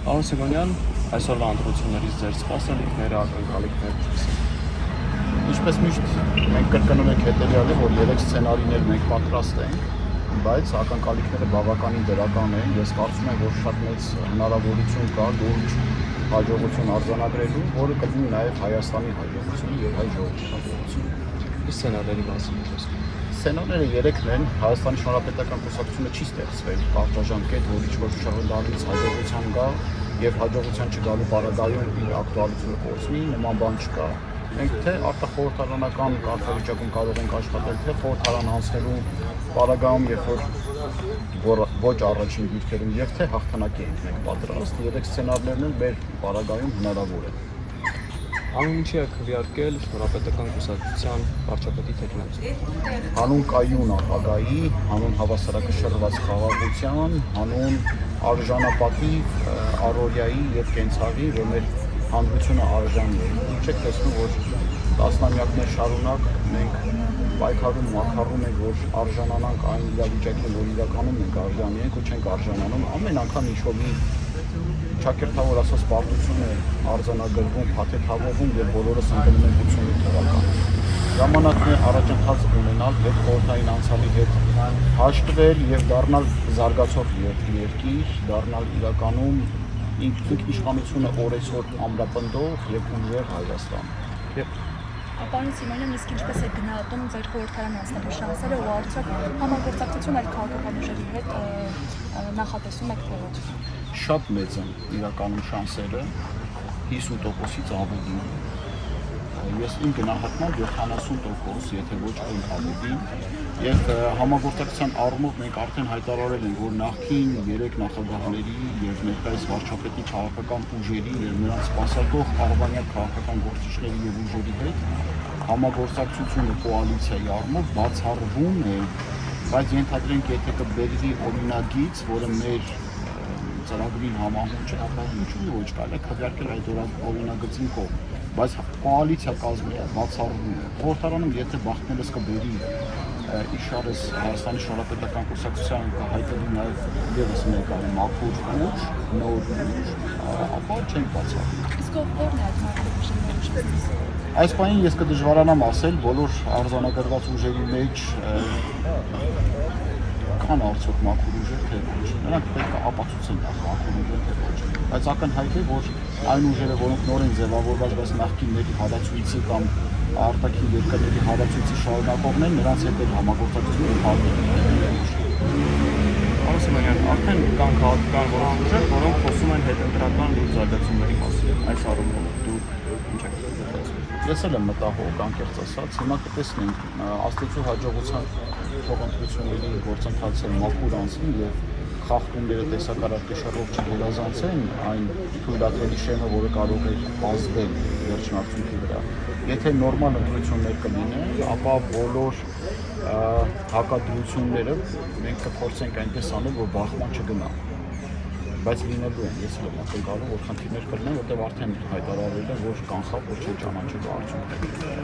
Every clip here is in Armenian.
Պարոն Սիմոնյան, այսօրվա ընտրություններից ձեր սպասելիքները, ակնկալիքները։ Ինչպես միշտ մենք կրկնում ենք հետևյալը, որ 3 սցենարիներ մենք պատրաստ ենք, բայց ակնկալիքները բավականին դրական են։ Ես կարծում եմ, որ շատ մեծ հնարավորություն կա լուրջ հաջողություն արձանագրելու, որը կլինի նաև Հայաստանի հաջողությունը եւ հայ ժողովրդի հաջողությունը։ Իսկ սցենարների մասին ինչպես։ Սցենարները 3-ն են, Հայաստանի Հանրապետական Կուսակցությունը չի ստեղծվել կարճաժամկետ, որ ինչ-որ շրջանից հաջողության գա եւ հաջողության չգալու պարագայում իր ակտուալությունը կորցնի, նման բան չկա։ Մենք թե արտախորհրդարանական կարգավիճակում կարող ենք աշխատել, թե խորհրդարան անցնելու պարագայում, երբ որ ոչ առաջին դիրքերում եւ թե հաղթանակի ենք մենք պատրաստ, 3 սցենարներն էլ մեր պարագայում հնարավոր են։ Անուն ինչի է քվեարկել Հանրապետական Կուսակցության վարչապետի թեկնածու։ Հանուն կայուն ապագայի, հանուն հավասարակշռված խաղաղության, հանուն արժանապատիվ առօրյայի եւ կենցաղի, որ մեր հանրությունը արժանի է։ Չեք տեսնում, որ տասնամյակներ շարունակ մենք պայքարում մաքարում ենք, որ արժանանանք այն իրավիճակին, որ իրականում ենք արժանի ենք ու չենք արժանանում։ Ամեն անգամ ինչ-որ մի ճակերտավոր ասած պարտություն է արձանագրվում, փաթեթավորվում եւ բոլորս ընկնում են 88 թվականին։ Ժամանակն է առաջընթաց ունենալ հետխորհրդային անցյալի հետ հաշտվել եւ դառնալ զարգացող երկիր, դառնալ իրականում ինքնիշխանությունը օրեցօր ամրապնդող եւ ուժեղ Հայաստան։ Պարոն Սիմոնյան, իսկ ինչպես է գնահատում ձեր խորհրդարան անցնելու շանսերը ու արդյոք համագործակցություն այդ քաղաքական ուժերի հետ նախատեսում եք թե ոչ։ Շատ մեծ են իրականում շանսերը 50%-ից ավելի։ Ես իմ գնահատմամբ 70%, եթե ոչ այն ավելի, եւ համագործակցության առումով մենք արդեն հայտարարել ենք, որ նախկին 3 նախագահների եւ ներկայիս վարչապետի քաղաքական ուժերի եւ նրանց սպասարկող արբանյակ քաղաքական գործիչների եւ ուժերի հետ համագործակցությունը կոալիցիայի առումով բացառվում է, բայց ենթադրենք, եթե կբերվի օրինագիծ, որը մեր ծրագրին համահունչ է, ապա ինչու՞ ոչ կարելի է քվեարկել այդ օրինագծին կողմ, բայց կոալիցիա կազմի բացառվում է։ Խորհրդարանում եթե բախտներս կբերի իշարս Հայաստանի Հանրապետական Կուսակցության հայտնի նաև ևս մեկ այլ մաքուր ուժ, նոր ուժ, ապա չենք բացառում։ Իսկ ո՞րն է այդ մաքուր ուժը։ Այս պահին ես կդժվարանամ ասել, բոլոր արձանագրված ուժերի մեջ կան արդյոք մաքուր ուժեր, թե ոչ։ Նրանք պետք է ապացուցեն մաքուր ուժեր, թե ոչ։ Բայց ակնհայտ է, որ այն ուժերը, որոնք նոր են ձևավորված, բայց նախկինների հարացույցի կամ արտաքին երկրների հարացույցի շարունակողներ, նրանց հետ էլ համագործակցություն հատկացնում։ Պարոն Սիմոնյան, արդեն կան քաղաքական որոշ ուժեր, որոնք խոսում են հետընտրական լուրջ զարգացումների մասին։ Այս առումով դուք ինչ եք մտածում։ Ես էլ եմ մտահոգ, անկեղծ ասած, հիմա կտեսնենք Աստծո հաջողության փոխընտրությունների գործընթացը մաքուր անցնի եւ խախտումները տեսակարարքեշարով չգերազանցեն այն թույլատրելի շեմը, որը կարող է բազվել վերջնարդյունքի վրա։ Եթե նորմալ ընտրություններ կլինեն, ապա բոլոր հակադրությունները մենք կփորձենք այնպես անել, որ բախման չգնա։ Բայց լինելու են, ես էլ եմ ակնկալում, որ խնդիրներ կլինեն, որտեղ արդեն հայտարարվել է, որ կանխավ, որ չեն ճանաչելու արդյունքը։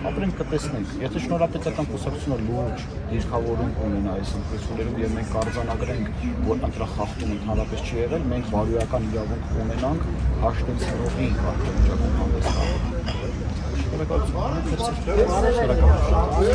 Ապրենք կտեսնենք, եթե Հանրապետական Կուսակցությունը լուրջ դիրքավորում ունենա այս ընտրություններում եւ մենք կարձանագրենք, որ ընտրախախտում ընդհանրապես չի եղել, մենք բարոյական իրավունք ունենանք հաշտեցնողի կարգավիճակում հանդես գալու։ Շնորհակալություն։